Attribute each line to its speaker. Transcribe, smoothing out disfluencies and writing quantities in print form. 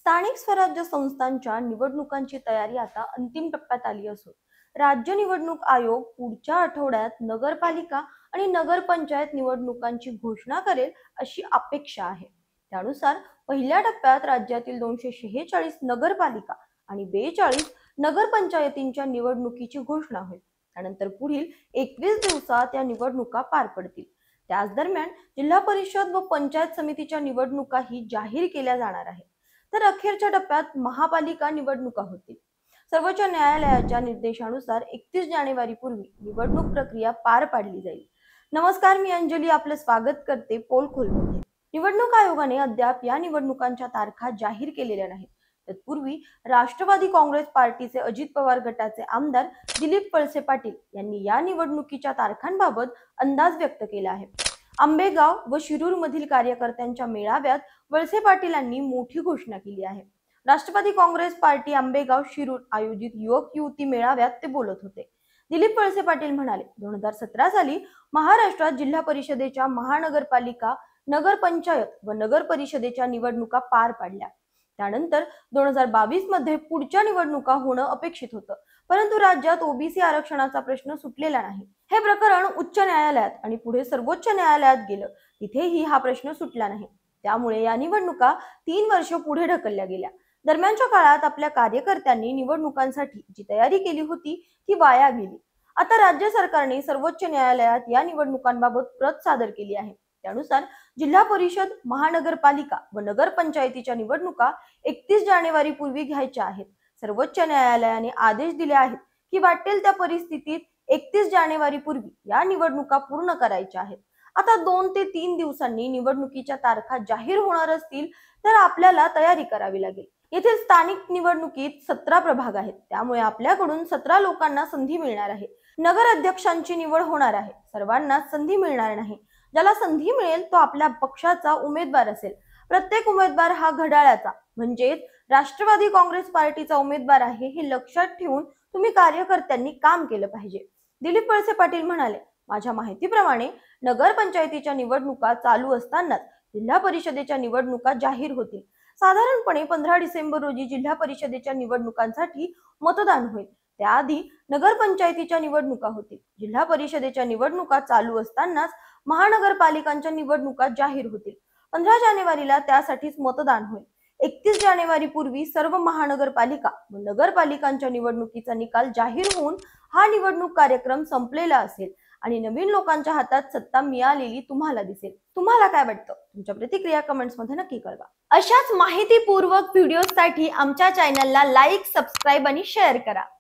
Speaker 1: स्थानिक स्वराज्य संस्थांच्या निवडणुकांची तयारी आता अंतिम टप्प्यात आली असून राज्य निवडणूक आयोग पुढच्या आठवड्यात नगरपालिका आणि नगरपंचायत निवडणुकांची घोषणा करेल अशी अपेक्षा आहे। त्यानुसार पहिल्या टप्प्यात राज्यातील 246 नगरपालिका आणि 42 नगरपंचायतींच्या निवडणुकीची घोषणा होईल। त्यानंतर पुढील 21 दिवसात या निवडणुका पार पडतील। त्याच दरम्यान जिल्हा परिषद व पंचायत समितीच्या निवडणुकाही जाहीर केल्या जाणार आहेत। तर अखेरच्या टप्प्यात महापालिका निवडणुका होतील। सर्वोच्च न्यायालयाच्या निर्देशानुसार 31 जानेवारी पूर्वी निवडणूक प्रक्रिया पार पाडली जाईल। नमस्कार, मी अंजली आपलं स्वागत करते पोल खोलमध्ये। निवडणूक आयोगाने अद्याप या निवडणुकांच्या तारखा जाहीर केलेल्या नाहीत। तत्पूर्वी राष्ट्रवादी काँग्रेस पार्टीचे अजित पवार गटाचे आमदार दिलीप वळसे पाटील यांनी या निवडणुकीच्या तारखांबाबत अंदाज व्यक्त केला आहे। आंबेगाव व शिरूर मधील कार्यकर्त्यांच्या मेळाव्यात वळसे पाटीलांनी मोठी घोषणा केली आहे। राष्ट्रवादी काँग्रेस पार्टी आंबेगाव शिरूर आयोजित युवक युवती मेळाव्यात ते बोलत होते। दिलीप वळसे पाटील म्हणाले, 2017 साली महाराष्ट्रात जिल्हा परिषदेच्या, महानगरपालिका, नगरपंचायत व नगर परिषदेच्या निवडणुका पार पाडल्या। त्यानंतर 2022 मध्ये पुढच्या निवडणुका होणं अपेक्षित होतं, परंतु राज्यात ओबीसी आरक्षणाचा प्रश्न सुटलेला नाही। हे प्रकरण उच्च न्यायालयात आणि पुढे सर्वोच्च न्यायालयात गेलं, तिथेही हा प्रश्न सुटला नाही। त्यामुळे या निवडणुका 3 वर्ष पुढे ढकलल्या गेल्या। दरम्यानच्या काळात आपल्या कार्यकर्त्यांनी निवडणुकांसाठी जी तयारी केली होती ती वाया गेली। आता राज्य सरकारने सर्वोच्च न्यायालयात या निवडणुकांबाबत प्रत सादर केली आहे। त्यानुसार जिल्हा परिषद, महानगरपालिका व नगरपंचायतीच्या निवडणुका 31 जानेवारी पूर्वी घ्यायच्या आहेत। सर्वोच्च न्यायालयाने आदेश दिले आहेत की वाटेल त्या परिस्थितीत 31 जानेवारी पूर्वी या निवडणुका पूर्ण करायच्या आहेत। आता 2 ते 3 दिवसांनी निवडणुकीच्या तारखा जाहीर होणार असतील तर आपल्याला तयारी करावी लागेल। येथील स्थानिक निवडणुकीत 17 प्रभाग आहेत, त्यामुळे आपल्याकडून 17 लोकांना संधी मिळणार आहे। नगर अध्यक्षांची निवड होणार आहे, सर्वांना संधी मिळणार नाही। ज्याला संधी मिळेल तो आपल्या पक्षाचा उमेदवार असेल। प्रत्येक उमेदवार हा घड्याळाचा म्हणजेच राष्ट्रवादी काँग्रेस पार्टीचा उमेदवार आहे, हे लक्षात ठेवून तुम्ही कार्यकर्त्यांनी काम केलं पाहिजे। दिलीप वळसे पाटील म्हणाले, माझ्या माहितीप्रमाणे नगरपंचायतीच्या निवडणुका चालू असतानाच जिल्हा परिषदेच्या निवडणुका जाहीर होतील। साधारणपणे 15 डिसेंबर रोजी जिल्हा परिषदेच्या निवडणुकांसाठी मतदान होईल, त्याआधी नगरपंचायतीच्या निवडणुका होतील। जिल्हा परिषदेच्या निवडणुका चालू असतानाच महानगरपालिकांच्या निवडणुका जाहीर होतील। 15 जानेवारीला त्यासाठीच मतदान होईल। 31 जानेवारी पूर्वी सर्व महानगरपालिका व नगरपालिकांच्या निवडणुकीचा निकाल जाहीर होऊन हा निवडणूक कार्यक्रम संपलेला असेल आणि नवीन लोकांच्या हातात सत्ता मिळालेली तुम्हाला दिसेल। तुम्हाला काय वाटतं? तुमच्या प्रतिक्रिया कमेंट्स मध्ये नक्की कळवा। अशाच माहितीपूर्वक व्हिडिओसाठी आमच्या चॅनलला लाईक, सबस्क्राईब आणि शेअर करा।